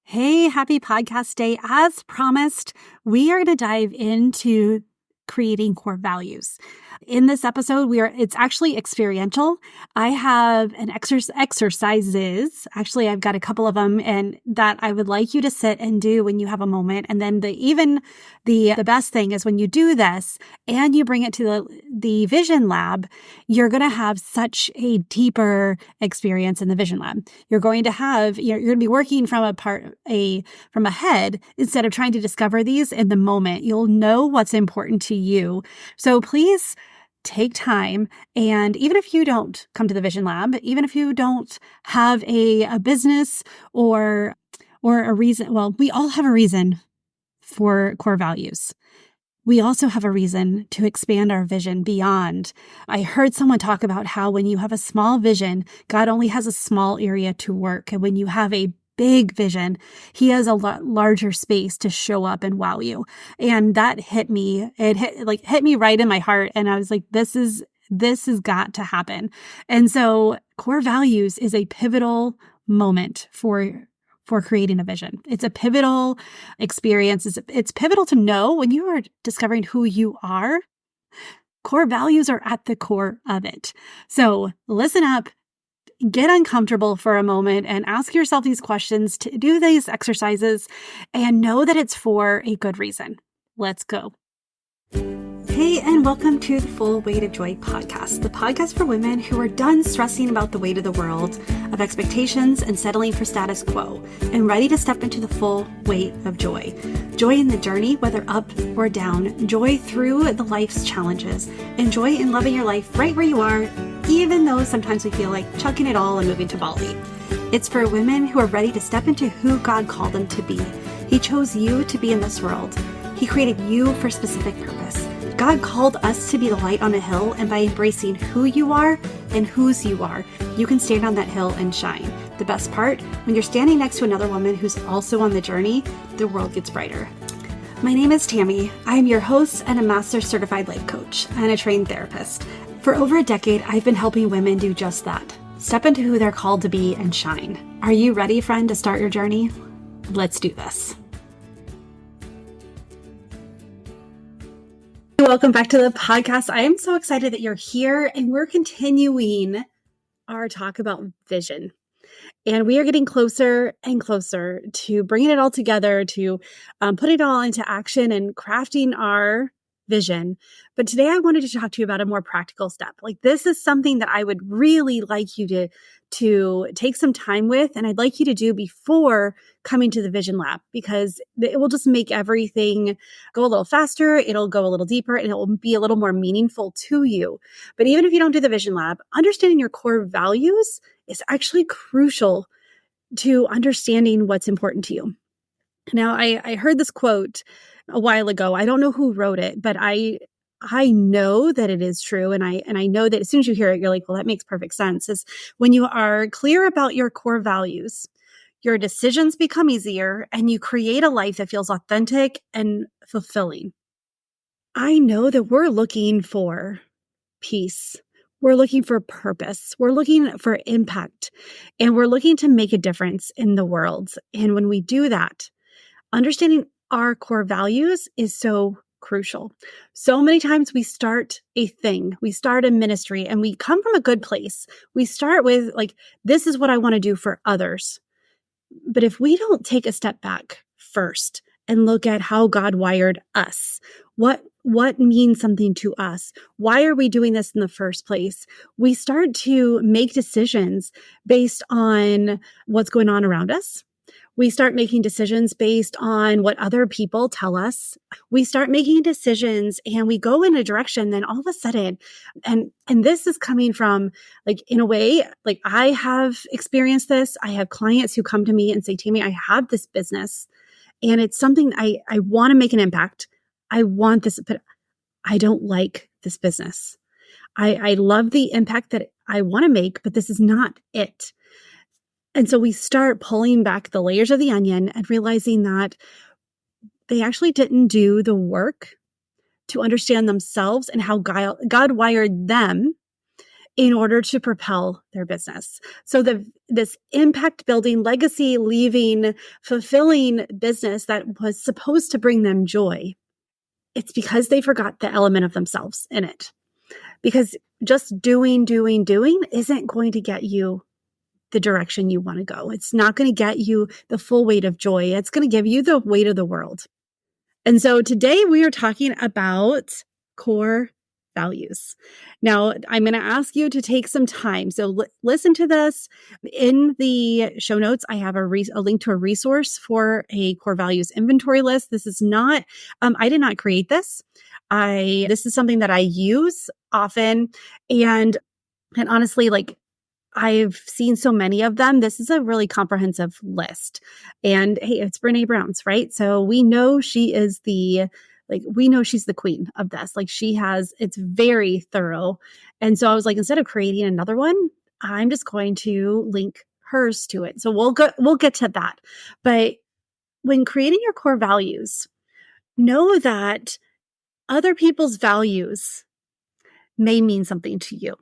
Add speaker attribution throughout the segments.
Speaker 1: Hey, happy podcast day. As promised, we are going to dive into creating core values. In this episode, it's actually experiential. I have an exercises. Actually, I've got a couple of them and that I would like you to sit and do when you have a moment. And then the best thing is when you do this and you bring it to the vision lab, you're going to have such a deeper experience in the vision lab. You're going to be working from a head instead of trying to discover these in the moment. You'll know what's important to you. So please take time. And even if you don't come to the vision lab, even if you don't have a business or a reason, well, we all have a reason for core values. We also have a reason to expand our vision beyond. I heard someone talk about how when you have a small vision, God only has a small area to work. And when you have a big vision, he has a lot larger space to show up and wow you. And that hit me. It hit me right in my heart. And I was like, this has got to happen. And so core values is a pivotal moment for creating a vision. It's a pivotal experience. It's pivotal to know when you are discovering who you are. Core values are at the core of it. So listen up. Get uncomfortable for a moment and ask yourself these questions, to do these exercises, and know that it's for a good reason. Let's go. Hey, and welcome to the Full Weight of Joy podcast, the podcast for women who are done stressing about the weight of the world, of expectations and settling for status quo, and ready to step into the full weight of joy. Joy in the journey, whether up or down, joy through the life's challenges, and joy in loving your life right where you are, even though sometimes we feel like chucking it all and moving to Bali. It's for women who are ready to step into who God called them to be. He chose you to be in this world. He created you for a specific purpose. God called us to be the light on a hill, and by embracing who you are and whose you are, you can stand on that hill and shine. The best part, when you're standing next to another woman who's also on the journey, the world gets brighter. My name is Tammy. I am your host and a master certified life coach and a trained therapist. For over a decade, I've been helping women do just that. Step into who they're called to be and shine. Are you ready, friend, to start your journey? Let's do this. Welcome back to the podcast. I am so excited that you're here, and we're continuing our talk about vision. And we are getting closer and closer to bringing it all together, to putting it all into action and crafting our vision. But today I wanted to talk to you about a more practical step. Like, this is something that I would really like you to take some time with, and I'd like you to do before coming to the Vision Lab, because it will just make everything go a little faster, it'll go a little deeper, and it will be a little more meaningful to you. But even if you don't do the Vision Lab, understanding your core values is actually crucial to understanding what's important to you. Now, I heard this quote a while ago. I don't know who wrote it, but I know that it is true. And I know that as soon as you hear it, you're like, well, that makes perfect sense. Is when you are clear about your core values, your decisions become easier and you create a life that feels authentic and fulfilling. I know that we're looking for peace. We're looking for purpose. We're looking for impact, and we're looking to make a difference in the world. And when we do that, understanding our core values is so crucial. So many times we start a thing, we start a ministry, and we come from a good place. We start with like, this is what I want to do for others. But if we don't take a step back first and look at how God wired us, what means something to us? Why are we doing this in the first place? We start to make decisions based on what's going on around us. We start making decisions based on what other people tell us. We start making decisions and we go in a direction, then all of a sudden, and this is coming from, like, in a way, like, I have experienced this. I have clients who come to me and say, Tammy, I have this business and it's something I want to make an impact. I want this, but I don't like this business. I love the impact that I want to make, but this is not it. And so we start pulling back the layers of the onion and realizing that they actually didn't do the work to understand themselves and how God wired them in order to propel their business. So this impact building, legacy leaving, fulfilling business that was supposed to bring them joy. It's because they forgot the element of themselves in it. Because just doing isn't going to get you the direction you want to go. It's not going to get you the full weight of joy. It's going to give you the weight of the world. And so today we are talking about core values. Now, I'm going to ask you to take some time. So listen to this. In the show notes, I have a link to a resource for a core values inventory list. This is not, I did not create this. This is something that I use often. And honestly, like, I've seen so many of them. This is a really comprehensive list. And hey, it's Brene Brown's, right? So we know she is we know she's the queen of this. Like, it's very thorough. And so I was like, instead of creating another one, I'm just going to link hers to it. So we'll get to that. But when creating your core values, know that other people's values may mean something to you.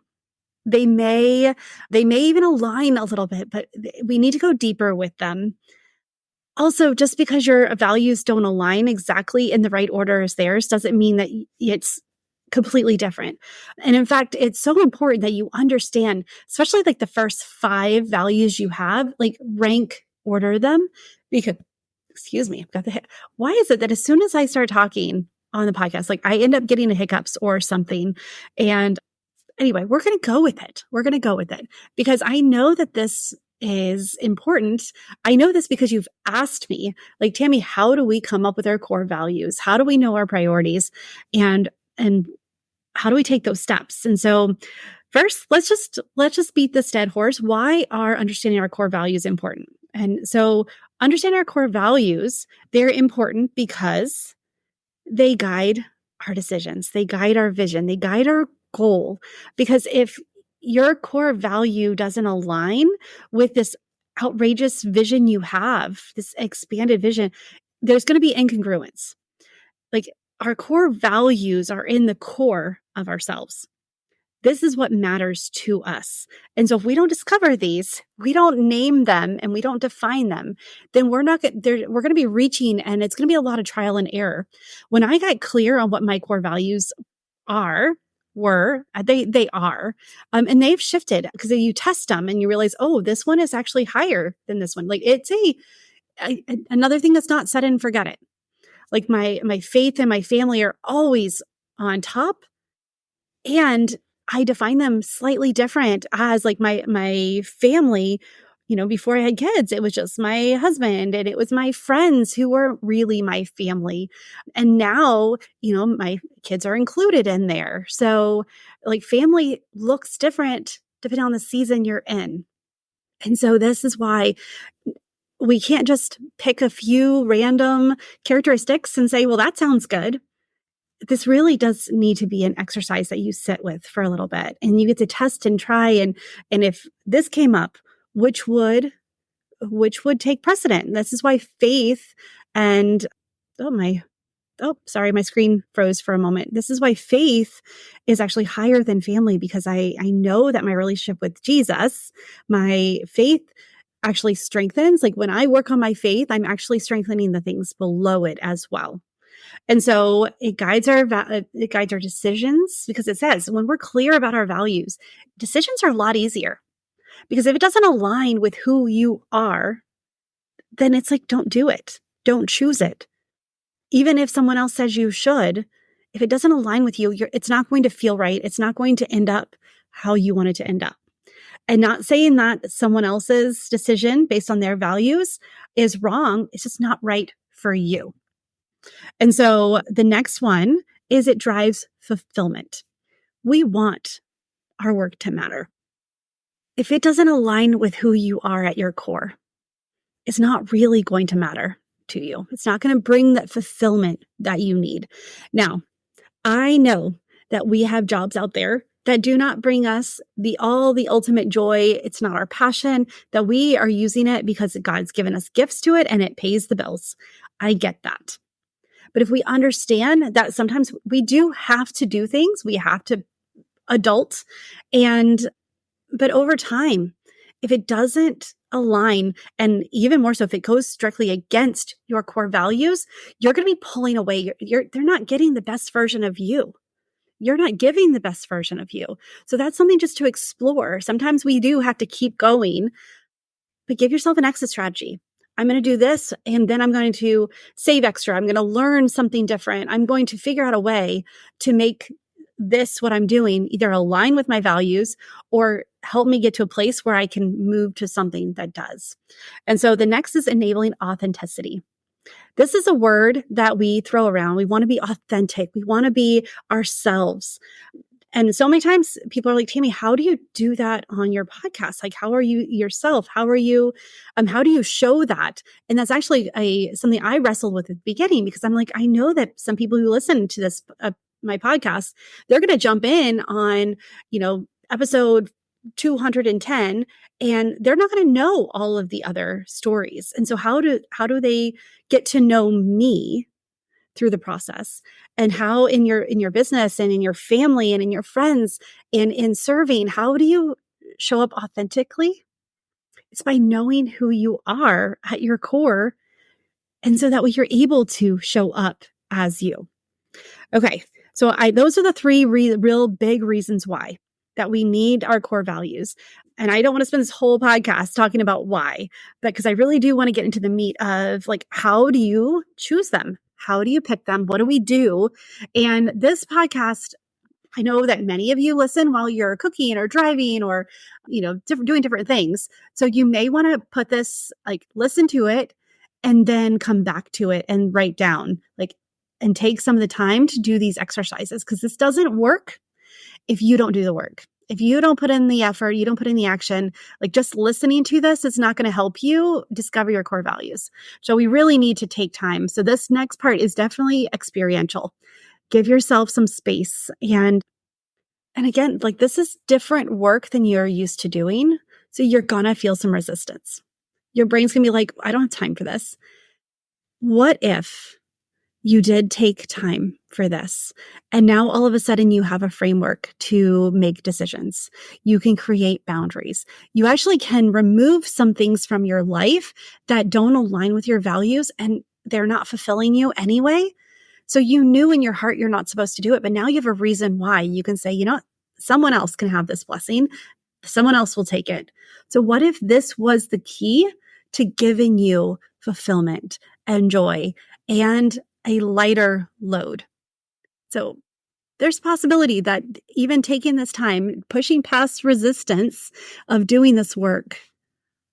Speaker 1: They may even align a little bit, but we need to go deeper with them. Also, just because your values don't align exactly in the right order as theirs doesn't mean that it's completely different. And in fact, it's so important that you understand, especially like the first 5 values you have, like rank order them, because, excuse me, I've got the hit. Why is it that as soon as I start talking on the podcast, like I end up getting the hiccups or something? And anyway, we're going to go with it. We're going to go with it because I know that this is important. I know this because you've asked me, like, Tammy, how do we come up with our core values? How do we know our priorities? And how do we take those steps? And so first, let's just beat this dead horse. Why are understanding our core values important? And so understanding our core values, they're important because they guide our decisions. They guide our vision. They guide our goal. Because if your core value doesn't align with this outrageous vision you have, this expanded vision, there's going to be incongruence. Like, our core values are in the core of ourselves. This is what matters to us. And so if we don't discover these, we don't name them and we don't define them, then we're going to be reaching, and it's going to be a lot of trial and error. When I got clear on what my core values they are, and they've shifted because you test them and you realize, oh, this one is actually higher than this one. Like, it's another thing that's not set and forget it. Like, my faith and my family are always on top, and I define them slightly different as like my family. Before I had kids, it was just my husband and it was my friends who were really my family. And now, my kids are included in there. So like, family looks different depending on the season you're in. And so this is why we can't just pick a few random characteristics and say, well, that sounds good. This really does need to be an exercise that you sit with for a little bit, and you get to test and try. And if this came up, which would take precedent? This is why faith and sorry, my screen froze for a moment. This is why faith is actually higher than family, because I know that my relationship with Jesus, my faith actually strengthens. Like, when I work on my faith, I'm actually strengthening the things below it as well. And so it guides our decisions, because it says when we're clear about our values, decisions are a lot easier. Because if it doesn't align with who you are, then it's like, don't do it. Don't choose it. Even if someone else says you should, if it doesn't align with you, it's not going to feel right. It's not going to end up how you want it to end up. And not saying that someone else's decision based on their values is wrong. It's just not right for you. And so the next one is it drives fulfillment. We want our work to matter. If it doesn't align with who you are at your core, it's not really going to matter to you. It's not going to bring that fulfillment that you need. Now, I know that we have jobs out there that do not bring us the ultimate joy. It's not our passion, that we are using it because God's given us gifts to it and it pays the bills. I get that. But if we understand that sometimes we do have to do things, we have to adult, but over time, if it doesn't align, and even more so, if it goes directly against your core values, you're going to be pulling away. They're not getting the best version of you. You're not giving the best version of you. So that's something just to explore. Sometimes we do have to keep going, but give yourself an exit strategy. I'm going to do this, and then I'm going to save extra. I'm going to learn something different. I'm going to figure out a way to make this, what I'm doing, either align with my values or help me get to a place where I can move to something that does. And so the next is enabling authenticity. This is a word that we throw around. We want to be authentic. We want to be ourselves. And so many times people are like, Tammy, how do you do that on your podcast? Like, how are you yourself? How are you, how do you show that? And that's actually something I wrestled with at the beginning, because I'm like, I know that some people who listen to this, my podcast, they're going to jump in on, episode 210, and they're not going to know all of the other stories. And so how do they get to know me through the process? And how in your business and in your family and in your friends and in serving, how do you show up authentically? It's by knowing who you are at your core. And so that way you're able to show up as you. Okay. So those are the three real big reasons why that we need our core values. And I don't want to spend this whole podcast talking about why, but because I really do want to get into the meat of like, how do you choose them? How do you pick them? What do we do? And this podcast, I know that many of you listen while you're cooking or driving or, doing different things. So you may want to put this, like, listen to it and then come back to it and write down, like, and take some of the time to do these exercises, because this doesn't work if you don't do the work. If you don't put in the effort, you don't put in the action, like just listening to this is not going to help you discover your core values. So we really need to take time. So this next part is definitely experiential. Give yourself some space. And again, like, this is different work than you're used to doing. So you're going to feel some resistance. Your brain's going to be like, I don't have time for this. What if you did take time for this, and now all of a sudden you have a framework to make decisions? You can create boundaries. You actually can remove some things from your life that don't align with your values, and they're not fulfilling you anyway. So you knew in your heart you're not supposed to do it, but now you have a reason why. You can say, someone else can have this blessing. Someone else will take it. So what if this was the key to giving you fulfillment and joy and a lighter load? So there's possibility that even taking this time, pushing past resistance of doing this work,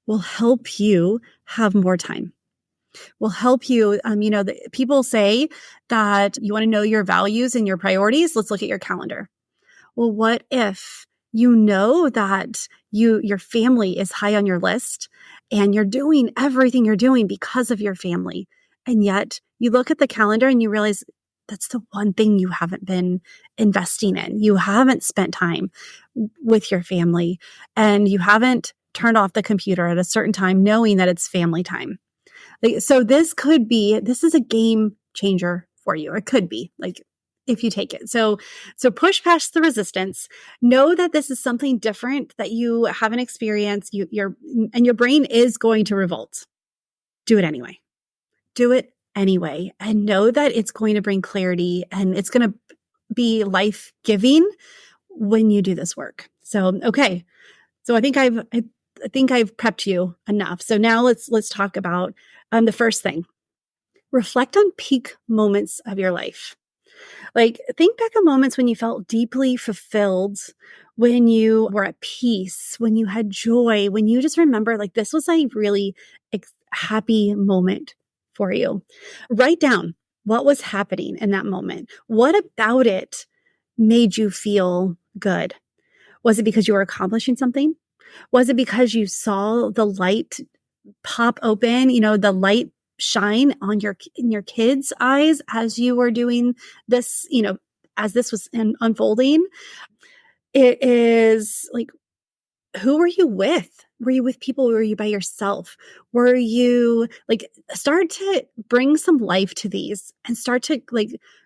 Speaker 1: will help you have more time, will help you. People say that you want to know your values and your priorities. Let's look at your calendar. Well, what if you know that your family is high on your list and you're doing everything you're doing because of your family? And yet you look at the calendar and you realize that's the one thing you haven't been investing in. You haven't spent time with your family, and you haven't turned off the computer at a certain time knowing that it's family time. So this is a game changer for you. It could be, like, if you take it. So push past the resistance. Know that this is something different that you haven't experienced. Your brain is going to revolt. Do it anyway. Do it anyway. And know that it's going to bring clarity, and it's going to be life-giving when you do this work. So, okay. So I think I've prepped you enough. So now let's talk about the first thing. Reflect on peak moments of your life. Like, think back on moments when you felt deeply fulfilled, when you were at peace, when you had joy, when you just remember, like, this was a really happy moment for you. Write down what was happening in that moment. What about it made you feel good? Was it because you were accomplishing something? Was it because you saw the light pop open, the light shine on in your kids' eyes as you were doing this, as this was unfolding? It is like, who were you with? Were you with people? Were you by yourself? Were you start to bring some life to these and start to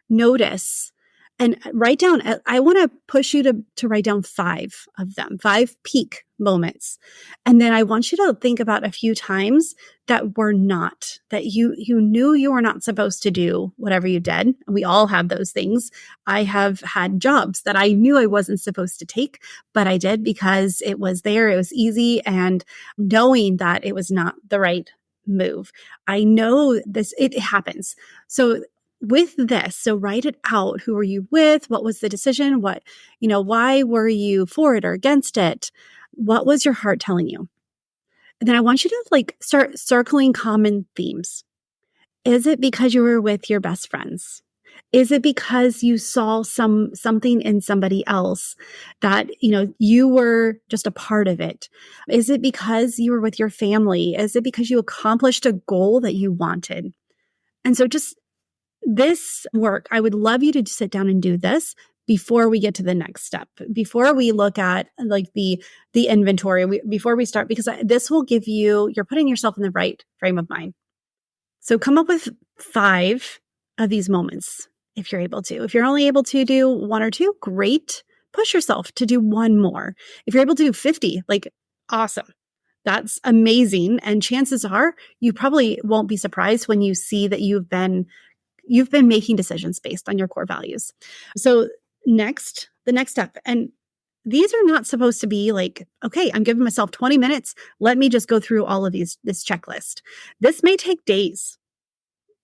Speaker 1: notice And write down, I want to push you to write down 5 of them, 5 peak moments. And then I want you to think about a few times that were not, that you knew you were not supposed to do whatever you did. We all have those things. I have had jobs that I knew I wasn't supposed to take, but I did because it was there, it was easy, and knowing that it was not the right move. I know this, it happens. So with this, so write it out. Who were you with? What was the decision? Why were you for it or against it? What was your heart telling you? And then I want you to start circling common themes. Is it because you were with your best friends? Is it because you saw something in somebody else that, you were just a part of it? Is it because you were with your family? Is it because you accomplished a goal that you wanted? And so just this work, I would love you to sit down and do this before we get to the next step, before we look at the inventory, before we start, because this will give you're putting yourself in the right frame of mind. So come up with 5 of these moments if you're able to. If you're only able to do 1 or 2, great. Push yourself to do 1 more. If you're able to do 50, awesome. That's amazing. And chances are you probably won't be surprised when you see that you've been making decisions based on your core values. So the next step, and these are not supposed to be okay, I'm giving myself 20 minutes. Let me just go through all of this checklist. This may take days.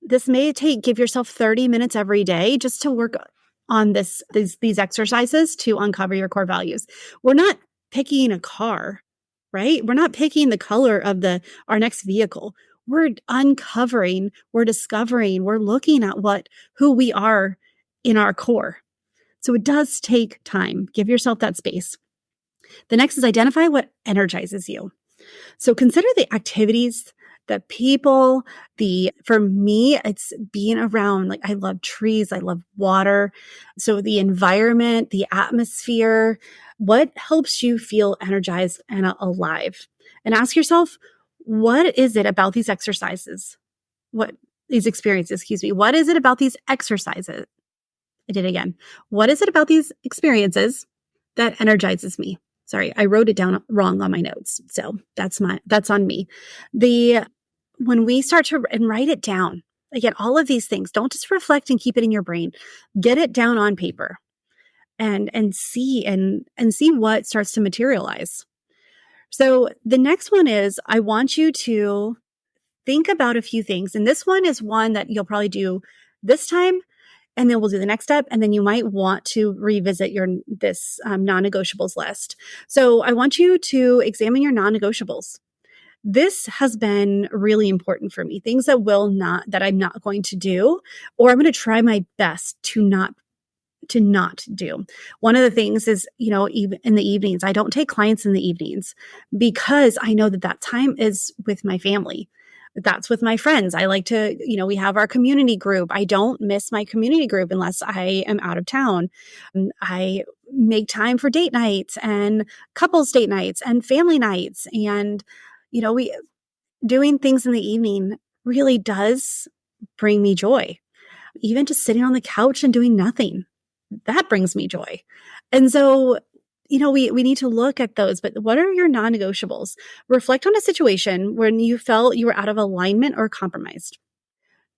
Speaker 1: Give yourself 30 minutes every day just to work on these exercises to uncover your core values. We're not picking a car, right? We're not picking the color of our next vehicle. We're uncovering, we're discovering, we're looking at who we are in our core. So it does take time. Give yourself that space. The next is identify what energizes you. So consider the activities, the people, for me, it's being around, I love trees, I love water. So the environment, the atmosphere, what helps you feel energized and alive? And ask yourself, what is it about these experiences? What is it about these exercises? I did it again. What is it about these experiences that energizes me? Sorry, I wrote it down wrong on my notes. So that's on me. When we start to write it down, again, all of these things, don't just reflect and keep it in your brain. Get it down on paper and see what starts to materialize. So the next one is, I want you to think about a few things. And this one is one that you'll probably do this time, and then we'll do the next step. And then you might want to revisit this non-negotiables list. So I want you to examine your non-negotiables. This has been really important for me. Things that I'm not going to do, or I'm going to try my best to not do. One of the things is, even in the evenings, I don't take clients in the evenings because I know that time is with my family. That's with my friends. I like to, we have our community group. I don't miss my community group unless I am out of town. I make time for date nights and couples date nights and family nights. And, we doing things in the evening really does bring me joy. Even just sitting on the couch and doing nothing, that brings me joy. And so, we need to look at those, but what are your non-negotiables? Reflect on a situation when you felt you were out of alignment or compromised.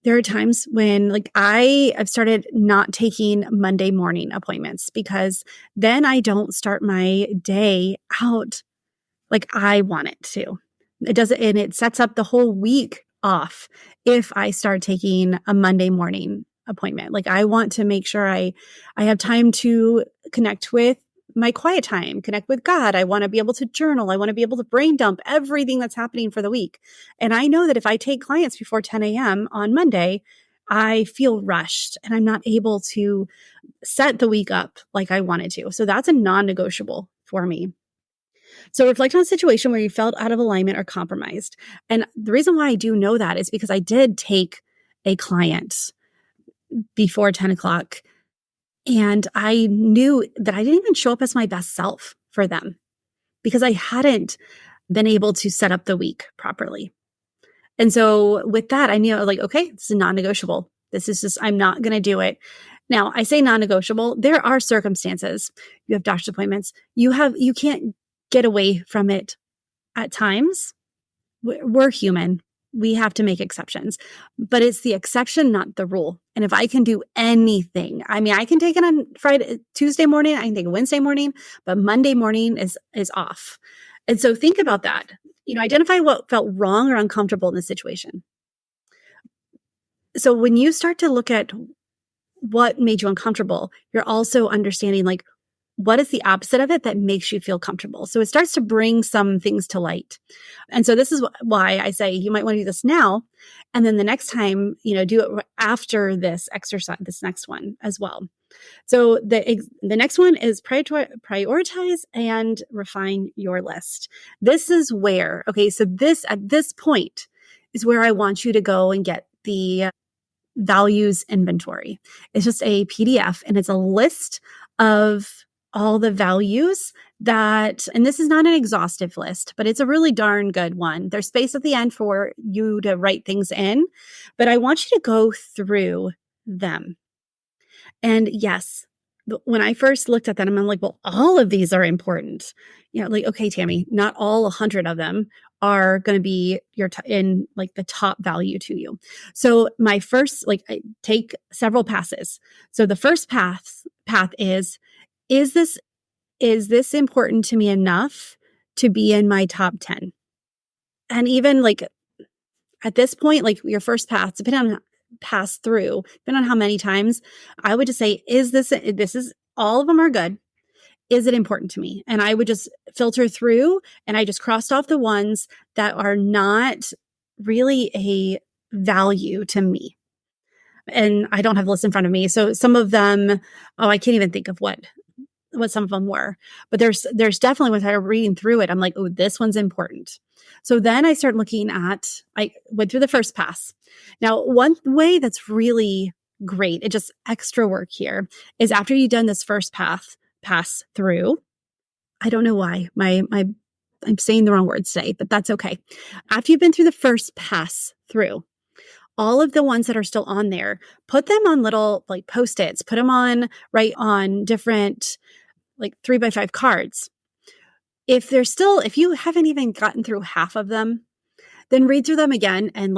Speaker 1: There are times when I've started not taking Monday morning appointments because then I don't start my day out like I want it to. It doesn't, and it sets up the whole week off if I start taking a Monday morning appointment. I want to make sure I have time to connect with my quiet time, connect with God. I want to be able to journal. I want to be able to brain dump everything that's happening for the week. And I know that if I take clients before 10 a.m. on Monday, I feel rushed and I'm not able to set the week up like I wanted to. So that's a non-negotiable for me. So reflect on a situation where you felt out of alignment or compromised. And the reason why I do know that is because I did take a client before 10 o'clock and I knew that I didn't even show up as my best self for them because I hadn't been able to set up the week properly. And so with that, I knew okay, this is non-negotiable. This is just, I'm not going to do it. Now, I say non-negotiable. There are circumstances. You have doctor's appointments. You can't get away from it at times. We're human. We have to make exceptions, but it's the exception, not the rule. And if I can do anything, I mean, I can take it on Tuesday morning, I can take it Wednesday morning, but Monday morning is off. And so think about that. Identify what felt wrong or uncomfortable in the situation. So when you start to look at what made you uncomfortable, you're also understanding like, what is the opposite of it that makes you feel comfortable? So it starts to bring some things to light. And so this is why I say you might want to do this now. And then the next time, do it after this exercise, this next one as well. So the next one is prioritize and refine your list. This is where, so at this point is where I want you to go and get the values inventory. It's just a PDF and it's a list of all the values and this is not an exhaustive list, but it's a really darn good one. There's space at the end for you to write things in, but I want you to go through them. And yes, when I first looked at that, I'm like, well, all of these are important. Okay, Tammy, not all 100 of them are going to be in like the top value to you. So my first, I take several passes. So the first path is this important to me enough to be in my top 10? And even at this point, your first pass, depending on how many times, I would just say, this is all of them are good. Is it important to me? And I would just filter through and I just crossed off the ones that are not really a value to me. And I don't have the list in front of me. So some of them, I can't even think of what some of them were, but there's definitely, when I was reading through it, I'm like, oh, this one's important. So then I start I went through the first pass. Now, one way that's really great, it just extra work here, is after you've done this first pass through. I don't know why I'm saying the wrong words today, but that's okay. After you've been through the first pass through, all of the ones that are still on there, put them on little Post-its, put them on different 3x5 cards. If you haven't even gotten through half of them, then read through them again and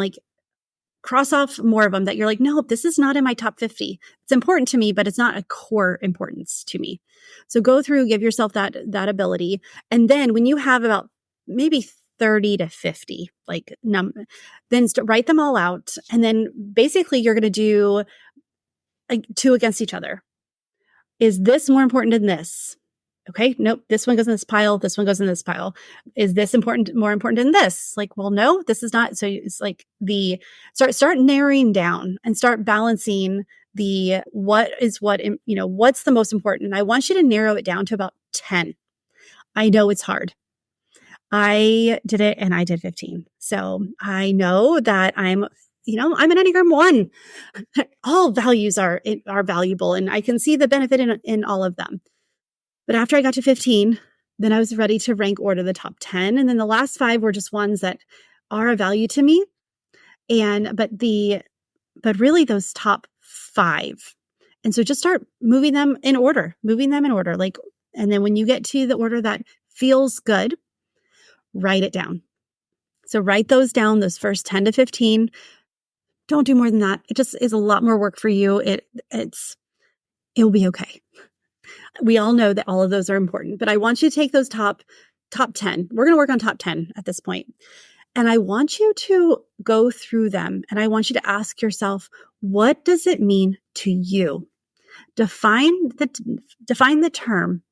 Speaker 1: cross off more of them that you're like, no, this is not in my top 50. It's important to me, but it's not a core importance to me. So go through, give yourself that ability. And then when you have about maybe 30 to 50, then write them all out. And then basically you're going to do two against each other. Is this more important than this? Okay, nope, this one goes in this pile. This one goes in this pile. Is this more important than this? Well, no, this is not. So it's start narrowing down and start balancing what's the most important. And I want you to narrow it down to about 10. I know it's hard. I did it and I did 15. So I know that I'm an Enneagram 1. All values are valuable and I can see the benefit in all of them. But after I got to 15, then I was ready to rank order the top 10. And then the last 5 were just ones that are a value to me. But really those top 5. And so just start moving them in order. And then when you get to the order that feels good, write it down. So write those down, those first 10 to 15. Don't do more than that. It just is a lot more work for you. It'll be okay. We all know that all of those are important, but I want you to take those top 10. We're going to work on top 10 at this point. And I want you to go through them and I want you to ask yourself, what does it mean to you? Define the term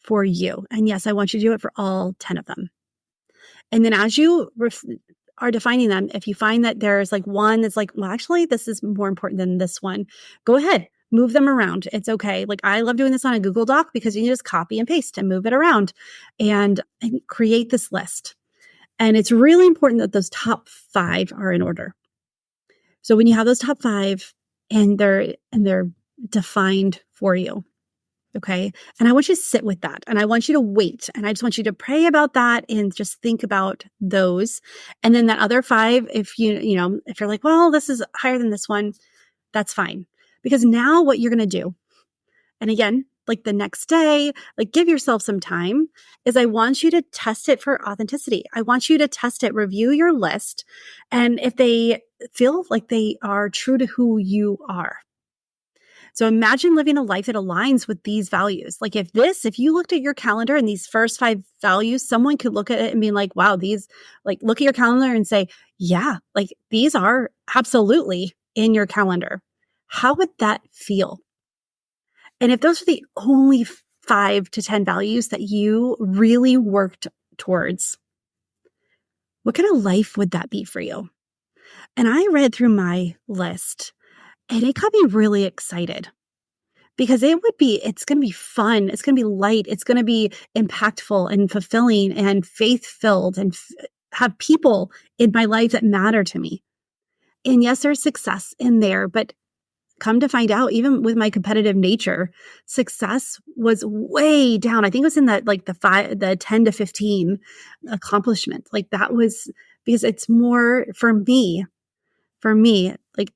Speaker 1: for you. And yes, I want you to do it for all 10 of them. And then as you are defining them, if you find that there's one that's well, actually, this is more important than this one, go ahead. Move them around. It's okay. I love doing this on a Google Doc because you can just copy and paste and move it around and create this list. And it's really important that those top 5 are in order. So when you have those top 5 and they're defined for you, okay? And I want you to sit with that and I want you to wait and I just want you to pray about that and just think about those. And then that other 5, if you're well, this is higher than this one, that's fine. Because now what you're going to do, and again, like the next day, like give yourself some time, is I want you to test it for authenticity. I want you to test it, review your list. And if they feel like they are true to who you are. So imagine living a life that aligns with these values. Like if you looked at your calendar and these first 5 values, someone could look at it and be like, wow, these, like look at your calendar and say, yeah, like these are absolutely in your calendar. How would that feel? And if those are the only 5 to 10 values that you really worked towards, what kind of life would that be for you? And I read through my list and it got me really excited because it's going to be fun. It's going to be light. It's going to be impactful and fulfilling and faith filled and have people in my life that matter to me. And yes, there's success in there, but come to find out, even with my competitive nature, success was way down. I think it was in the 10 to 15 accomplishment. Like that was because it's more for me, like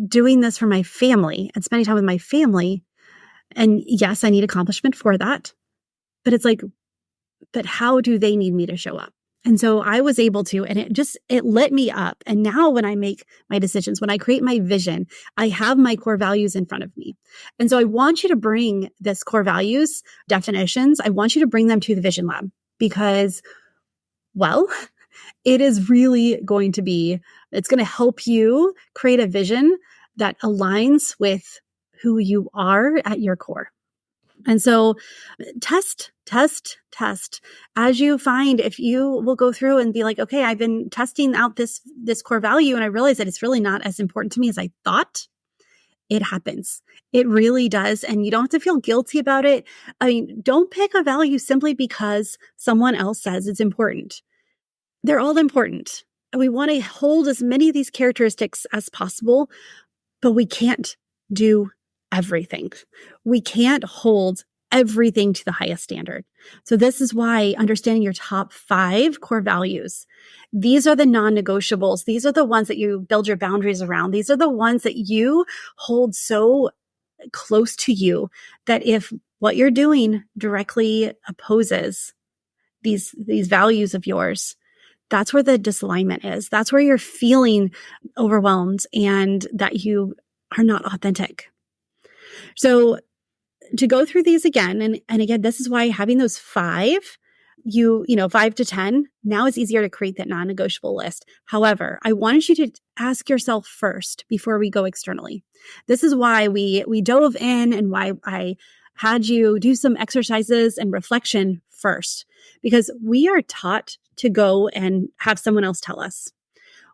Speaker 1: doing this for my family and spending time with my family. And yes, I need accomplishment for that. But it's like, but how do they need me to show up? And so I was able to, and it lit me up. And now when I make my decisions, when I create my vision, I have my core values in front of me. And so I want you to bring this core values definitions. I want you to bring them to the Vision Lab because, well, it is really going to be, it's going to help you create a vision that aligns with who you are at your core. And so test. As you find, if you will go through and be like, okay, I've been testing out this core value and I realize that it's really not as important to me as I thought. It happens. It really does. And you don't have to feel guilty about it. I mean, don't pick a value simply because someone else says it's important. They're all important. And we want to hold as many of these characteristics as possible, but we can't do everything. We can't hold everything to the highest standard. So this is why understanding your top 5 core values, these are the non-negotiables. These are the ones that you build your boundaries around. These are the ones that you hold so close to you that if what you're doing directly opposes these values of yours, that's where the disalignment is. That's where you're feeling overwhelmed and that you are not authentic. So to go through these again, and again, this is why having those 5, 5 to 10, now it's easier to create that non-negotiable list. However, I wanted you to ask yourself first before we go externally. This is why we dove in and why I had you do some exercises and reflection first, because we are taught to go and have someone else tell us.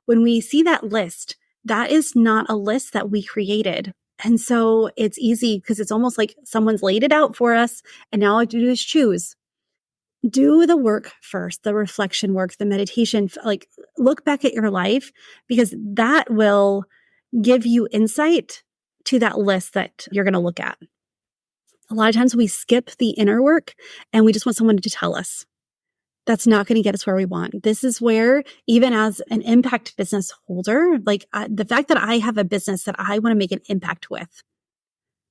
Speaker 1: When we see that list, that is not a list that we created. And so it's easy because it's almost like someone's laid it out for us. And now all I have to do is choose. Do the work first, the reflection work, the meditation, like look back at your life because that will give you insight to that list that you're going to look at. A lot of times we skip the inner work and we just want someone to tell us. That's not going to get us where we want. This is where, even as an impact business holder, like the fact that I have a business that I want to make an impact with,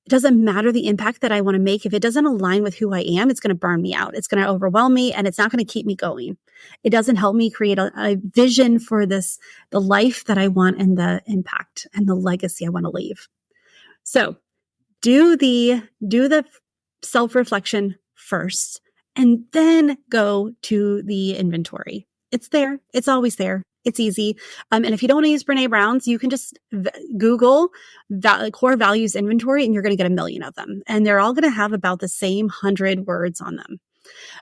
Speaker 1: it doesn't matter the impact that I want to make. If it doesn't align with who I am, it's going to burn me out. It's going to overwhelm me and it's not going to keep me going. It doesn't help me create a vision for the life that I want and the impact and the legacy I want to leave. So do the self-reflection first. And then go to the inventory. It's there. It's always there. It's easy. And if you don't want to use Brene Brown's, you can just Google core values inventory and you're going to get 1 million of them. And they're all going to have about the same 100 words on them.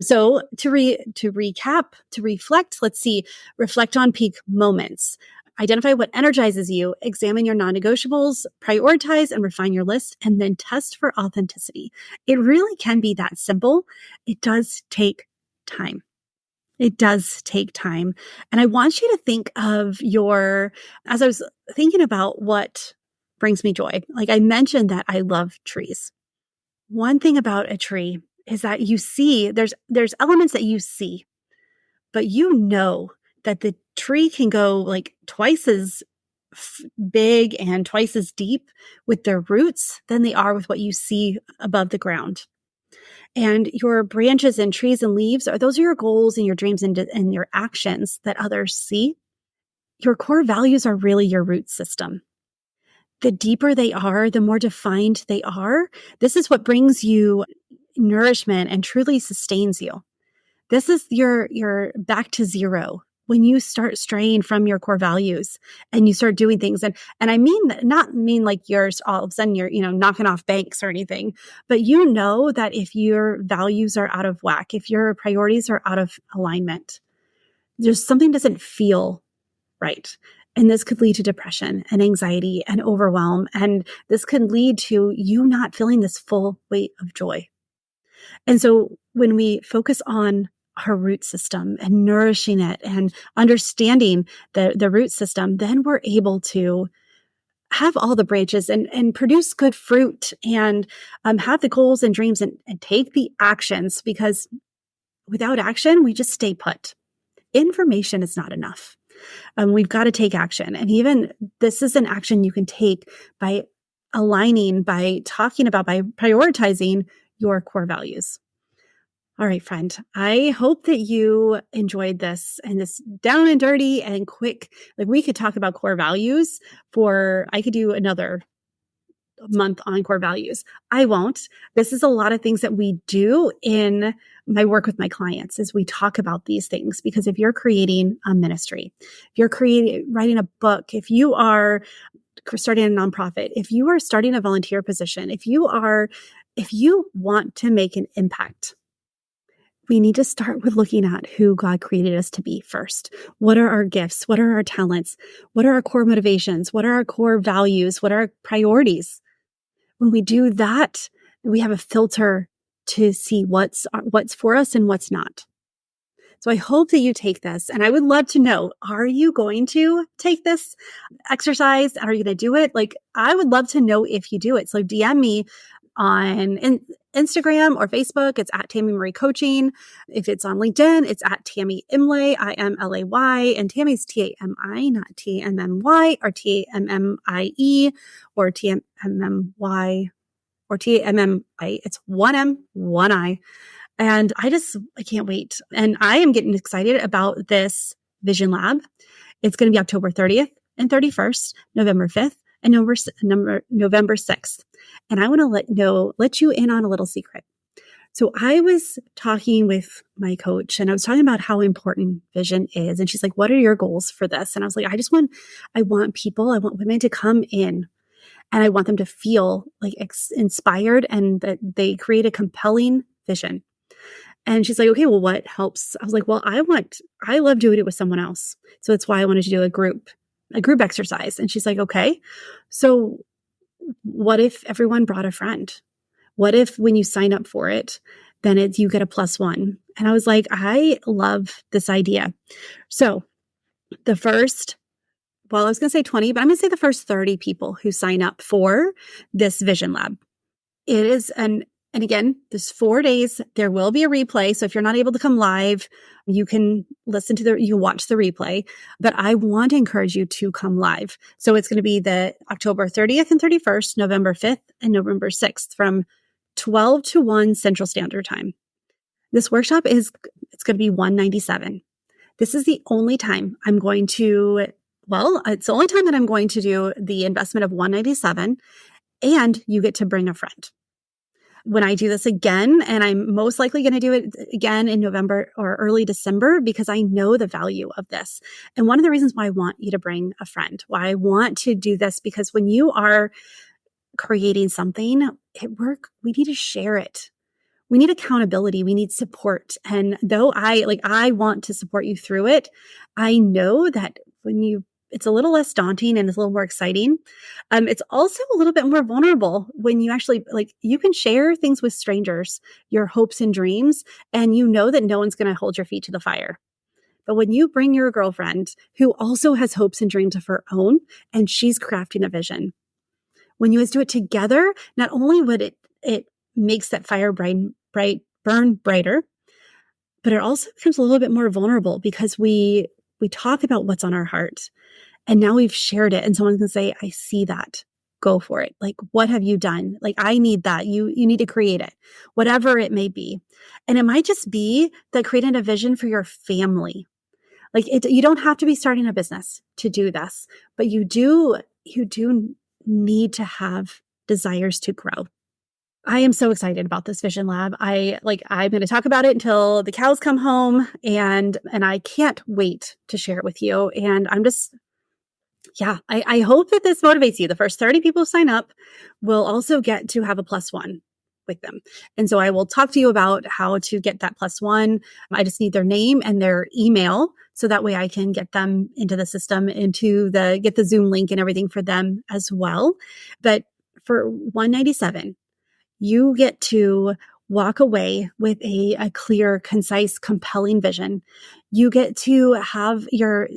Speaker 1: So to recap, to reflect, let's see, reflect on peak moments. Identify what energizes you, examine your non-negotiables, prioritize and refine your list, and then test for authenticity. It really can be that simple. It does take time. It does take time. And I want you to think of as I was thinking about what brings me joy, like I mentioned that I love trees. One thing about a tree is that you see, there's elements that you see, but you know that the tree can go like twice as big and twice as deep with their roots than they are with what you see above the ground. And your branches and trees and leaves those are your goals and your dreams and your actions that others see. Your core values are really your root system. The deeper they are, the more defined they are. This is what brings you nourishment and truly sustains you. This is your back to zero when you start straying from your core values and you start doing things. And I mean, not mean like yours all of a sudden you're, knocking off banks or anything, but you know that if your values are out of whack, if your priorities are out of alignment, there's something doesn't feel right. And this could lead to depression and anxiety and overwhelm. And this could lead to you not feeling this full weight of joy. And so when we focus on our root system and nourishing it and understanding the root system, then we're able to have all the branches and produce good fruit and have the goals and dreams and take the actions, because without action, we just stay put. Information is not enough. We've got to take action. And even this is an action you can take by aligning, by talking about, by prioritizing your core values. All right, friend, I hope that you enjoyed this and this down and dirty and quick. Like, we could talk about core values I could do another month on core values. I won't. This is a lot of things that we do in my work with my clients is we talk about these things, because if you're creating a ministry, if you're writing a book, if you are starting a nonprofit, if you are starting a volunteer position, if you want to make an impact, we need to start with looking at who God created us to be first. What are our gifts? What are our talents? What are our core motivations? What are our core values? What are our priorities? When we do that, we have a filter to see what's for us and what's not. So I hope that you take this, and I would love to know, are you going to take this exercise? Are you going to do it? Like, I would love to know if you do it. So DM me on Instagram or Facebook. It's at Tammy Marie Coaching. If it's on LinkedIn, it's at Tammy Imlay, IMLAY, and Tammy's TAMI, not TMMY or TMMIE or TMMY or TMMI. It's one M, one I. And I can't wait. And I am getting excited about this Vision Lab. It's going to be October 30th and 31st, November 5th, and November 6th. And I want to let you in on a little secret. So I was talking with my coach and I was talking about how important vision is. And she's like, what are your goals for this? And I was like, I want women to come in, and I want them to feel like inspired and that they create a compelling vision. And she's like, okay, well, what helps? I was like, well, I love doing it with someone else. So that's why I wanted to do a group exercise. And she's like, okay, so what if everyone brought a friend? What if when you sign up for it, then you get a +1? And I was like, I love this idea. So I was going to say 20, but I'm going to say the first 30 people who sign up for this Vision Lab. It is and again, there's 4 days. There will be a replay. So if you're not able to come live, you can you watch the replay, but I want to encourage you to come live. So it's going to be the October 30th and 31st, November 5th and November 6th from 12 to 1 Central Standard Time. This workshop it's going to be $197. This is the only time it's the only time that I'm going to do the investment of $197, and you get to bring a friend. When I do this again, and I'm most likely going to do it again in November or early December, because I know the value of this. And one of the reasons why I want you to bring a friend, why I want to do this, because when you are creating something at work, we need to share it. We need accountability. We need support. And though I want to support you through it, I know that it's a little less daunting and it's a little more exciting. It's also a little bit more vulnerable when you actually you can share things with strangers, your hopes and dreams, and you know that no one's going to hold your feet to the fire. But when you bring your girlfriend who also has hopes and dreams of her own, and she's crafting a vision, when you guys do it together, not only would it makes that fire burn brighter, but it also becomes a little bit more vulnerable, because we talk about what's on our heart. And now we've shared it and someone's going to say, I see that. Go for it. Like, what have you done? Like, I need that. You need to create it, whatever it may be. And it might just be that creating a vision for your family. Like you don't have to be starting a business to do this, but you do need to have desires to grow. I am so excited about this Vision Lab. I'm going to talk about it until the cows come home, and I can't wait to share it with you. And I'm just, I hope that this motivates you. The first 30 people who sign up will also get to have a +1 with them. And so I will talk to you about how to get that +1. I just need their name and their email, so that way I can get them into the system, get the Zoom link and everything for them as well. But for $197, you get to walk away with a clear, concise, compelling vision. You get to have your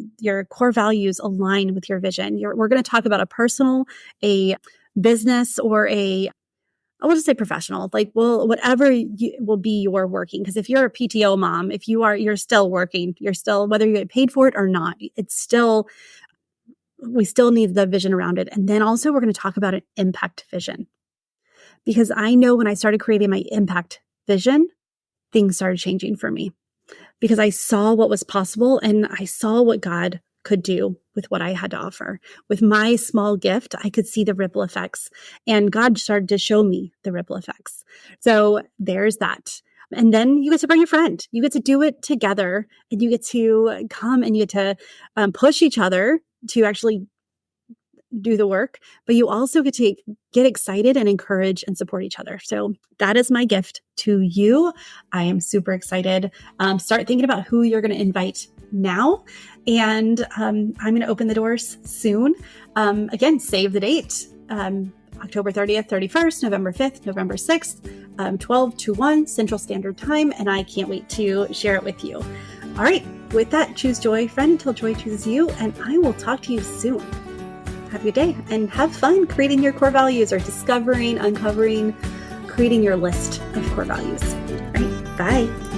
Speaker 1: core values align with your vision. We're going to talk about a personal, a business, or I will just say professional, whatever will be your working. Because if you're a PTO mom, you're still working, whether you get paid for it or not, we still need the vision around it. And then also we're going to talk about an impact vision. Because I know when I started creating my impact vision, things started changing for me. Because I saw what was possible and I saw what God could do with what I had to offer. With my small gift, I could see the ripple effects, and God started to show me the ripple effects. So there's that. And then you get to bring a friend. You get to do it together, and you get to come and you get to push each other to actually do the work, but you also get to get excited and encourage and support each other. So that is my gift to you. I am super excited. Start thinking about who you're going to invite now. And I'm going to open the doors soon. Again, save the date. October 30th, 31st, November 5th, November 6th, 12 to 1 Central Standard Time. And I can't wait to share it with you. All right. With that, choose joy, friend, until joy chooses you. And I will talk to you soon. Have a good day and have fun creating your core values, or discovering, uncovering, creating your list of core values. All right. Bye.